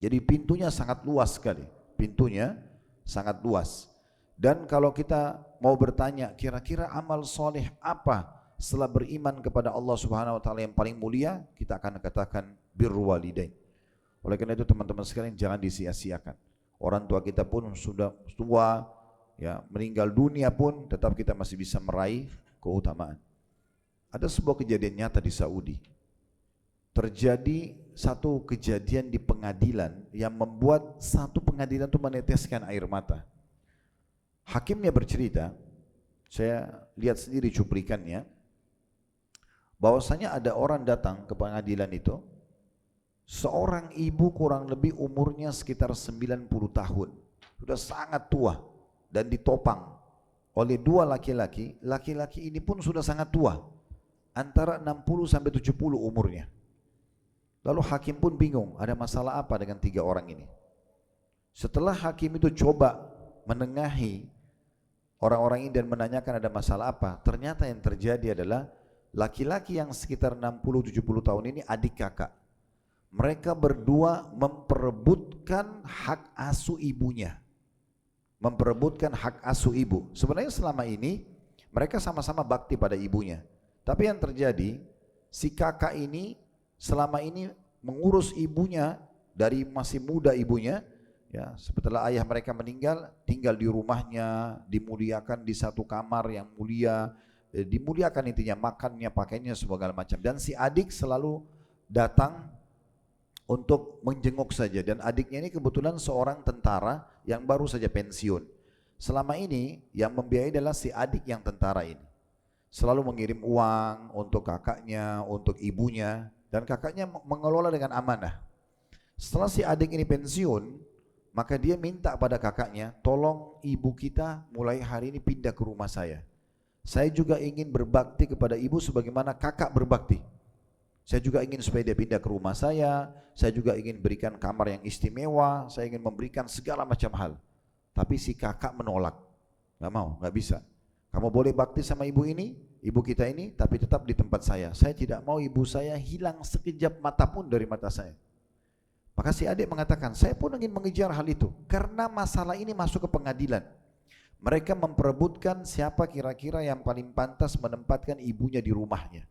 Jadi pintunya sangat luas sekali, pintunya sangat luas. Dan kalau kita mau bertanya kira-kira amal soleh apa setelah beriman kepada Allah Subhanahu wa taala yang paling mulia, kita akan katakan birrul walidain. Oleh karena itu teman-teman sekalian jangan disia-siakan. Orang tua kita pun sudah tua, ya, meninggal dunia pun tetap kita masih bisa meraih keutamaan. Ada sebuah kejadian nyata di Saudi. Terjadi satu kejadian di pengadilan yang membuat satu pengadilan itu meneteskan air mata. Hakimnya bercerita, saya lihat sendiri cuplikannya, bahwasanya ada orang datang ke pengadilan itu, seorang ibu kurang lebih umurnya sekitar 90 tahun, sudah sangat tua dan ditopang oleh dua laki-laki. Laki-laki ini pun sudah sangat tua, antara 60 sampai 70 umurnya. Lalu hakim pun bingung, ada masalah apa dengan tiga orang ini. Setelah hakim itu coba menengahi orang-orang ini dan menanyakan ada masalah apa, ternyata yang terjadi adalah laki-laki yang sekitar 60-70 tahun ini adik kakak. Mereka berdua memperebutkan hak asuh ibunya. Memperebutkan hak asuh ibu. Sebenarnya selama ini mereka sama-sama bakti pada ibunya. Tapi yang terjadi, si kakak ini selama ini mengurus ibunya dari masih muda ibunya, ya, setelah ayah mereka meninggal, tinggal di rumahnya, dimuliakan di satu kamar yang mulia, dimuliakan intinya, makannya, pakainya, segala macam. Dan si adik selalu datang untuk menjenguk saja. Dan adiknya ini kebetulan seorang tentara yang baru saja pensiun. Selama ini yang membiayai adalah si adik yang tentara ini. Selalu mengirim uang untuk kakaknya, untuk ibunya. Dan kakaknya mengelola dengan amanah. Setelah si adik ini pensiun, maka dia minta pada kakaknya, tolong ibu kita mulai hari ini pindah ke rumah saya. Saya juga ingin berbakti kepada ibu sebagaimana kakak berbakti. Saya juga ingin supaya dia pindah ke rumah saya juga ingin berikan kamar yang istimewa, saya ingin memberikan segala macam hal. Tapi si kakak menolak, gak mau, gak bisa. Kamu boleh bakti sama ibu ini, ibu kita ini, tapi tetap di tempat saya. Saya tidak mau ibu saya hilang sekejap mata pun dari mata saya. Maka si adik mengatakan, saya pun ingin mengejar hal itu. Karena masalah ini masuk ke pengadilan. Mereka memperebutkan siapa kira-kira yang paling pantas menempatkan ibunya di rumahnya.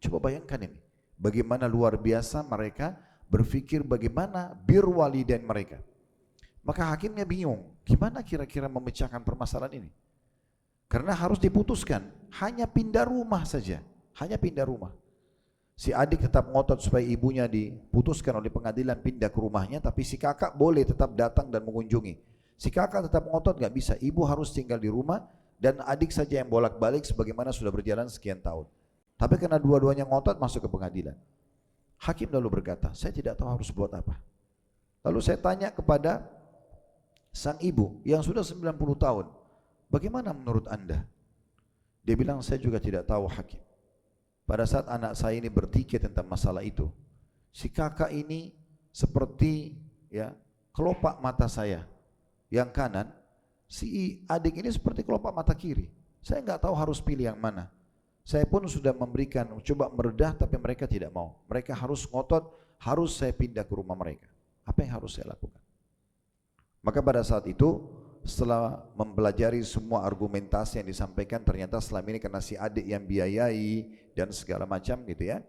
Coba bayangkan ini. Bagaimana luar biasa mereka berpikir bagaimana birrul walidain mereka. Maka hakimnya bingung, gimana kira-kira memecahkan permasalahan ini? Karena harus diputuskan, hanya pindah rumah saja, hanya pindah rumah. Si adik tetap ngotot supaya ibunya diputuskan oleh pengadilan pindah ke rumahnya, tapi si kakak boleh tetap datang dan mengunjungi. Si kakak tetap ngotot, gak bisa, ibu harus tinggal di rumah dan adik saja yang bolak-balik sebagaimana sudah berjalan sekian tahun. Tapi karena dua-duanya ngotot masuk ke pengadilan. Hakim lalu berkata, saya tidak tahu harus buat apa. Lalu saya tanya kepada sang ibu yang sudah 90 tahun, bagaimana menurut anda? Dia bilang, saya juga tidak tahu hakim. Pada saat anak saya ini berpikir tentang masalah itu, si kakak ini seperti, ya, kelopak mata saya yang kanan, si adik ini seperti kelopak mata kiri. Saya nggak tahu harus pilih yang mana. Saya pun sudah memberikan, coba meredah, tapi mereka tidak mau. Mereka harus ngotot, harus saya pindah ke rumah mereka. Apa yang harus saya lakukan? Maka pada saat itu, setelah mempelajari semua argumentasi yang disampaikan, ternyata selama ini karena si adik yang biayai dan segala macam gitu ya,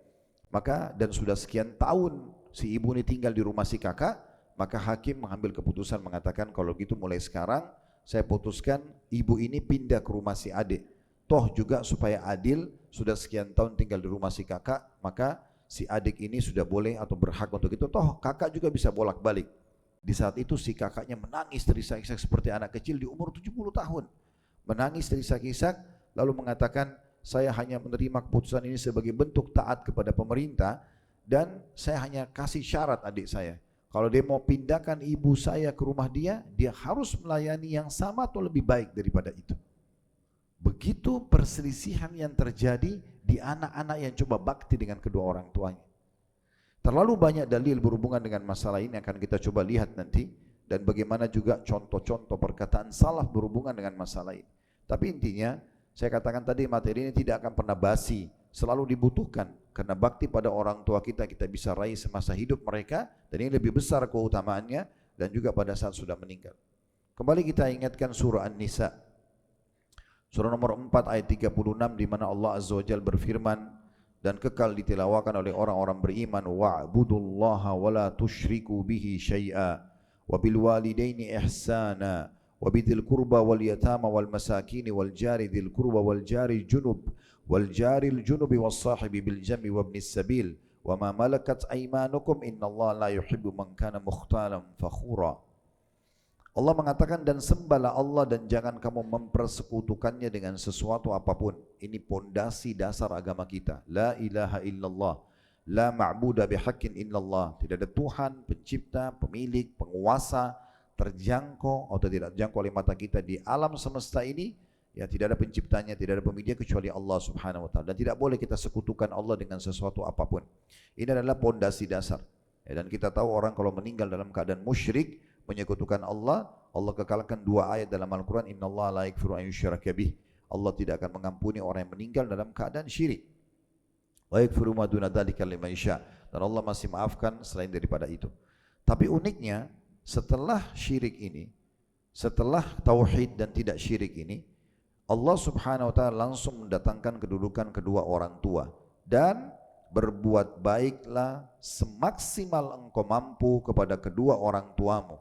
maka dan sudah sekian tahun si ibu ini tinggal di rumah si kakak, maka hakim mengambil keputusan mengatakan, kalau gitu mulai sekarang saya putuskan ibu ini pindah ke rumah si adik. Toh juga supaya adil, sudah sekian tahun tinggal di rumah si kakak, maka si adik ini sudah boleh atau berhak untuk itu. Toh kakak juga bisa bolak-balik. Di saat itu si kakaknya menangis terisak-isak seperti anak kecil di umur 70 tahun. Menangis terisak-isak lalu mengatakan, saya hanya menerima keputusan ini sebagai bentuk taat kepada pemerintah dan saya hanya kasih syarat adik saya. Kalau dia mau pindahkan ibu saya ke rumah dia harus melayani yang sama atau lebih baik daripada itu. Begitu perselisihan yang terjadi di anak-anak yang coba bakti dengan kedua orang tuanya. Terlalu banyak dalil berhubungan dengan masalah ini akan kita coba lihat nanti, dan bagaimana juga contoh-contoh perkataan salaf berhubungan dengan masalah ini. Tapi intinya saya katakan tadi, materi ini tidak akan pernah basi, selalu dibutuhkan karena bakti pada orang tua kita bisa raih semasa hidup mereka, dan ini lebih besar keutamaannya, dan juga pada saat sudah meninggal. Kembali kita ingatkan surah An-Nisa, surah nomor 4 ayat 36, di mana Allah Azza wa Jalla berfirman dan kekal ditilawakan oleh orang-orang beriman, wa'budullaha wa la tusyriku bihi syai'a wa bil walidaini ihsana wa bidzil qurba wal yatama wal masakin wal jari dzil qurba wal jari junub wal jaril junubi was sahibi bil jambi wabnis sabil wa ma malakat aymanukum innallaha la yuhibbu man kana mukhtalan fakhura. Allah mengatakan, dan sembahlah Allah dan jangan kamu mempersekutukannya dengan sesuatu apapun. Ini pondasi dasar agama kita. La ilaha illallah, la ma'buda bihaqqin illallah. Tidak ada Tuhan, pencipta, pemilik, penguasa, terjangkau atau tidak terjangkau oleh mata kita di alam semesta ini. Ya, tidak ada penciptanya, tidak ada pemiliknya kecuali Allah Subhanahu wa taala, dan tidak boleh kita sekutukan Allah dengan sesuatu apapun. Ini adalah pondasi dasar. Ya, dan kita tahu orang kalau meninggal dalam keadaan musyrik, menyekutukan Allah, Allah kekalkan 2 ayat dalam Al-Quran, innallaha la yaghfiru an yushraka bih. Allah tidak akan mengampuni orang yang meninggal dalam keadaan syirik. Wa yaghfiru ma duna dzalika liman yasha. Dan Allah masih maafkan selain daripada itu. Tapi uniknya, setelah syirik ini, setelah tauhid dan tidak syirik ini, Allah Subhanahu wa taala langsung mendatangkan kedudukan kedua orang tua, dan berbuat baiklah semaksimal engkau mampu kepada kedua orang tuamu.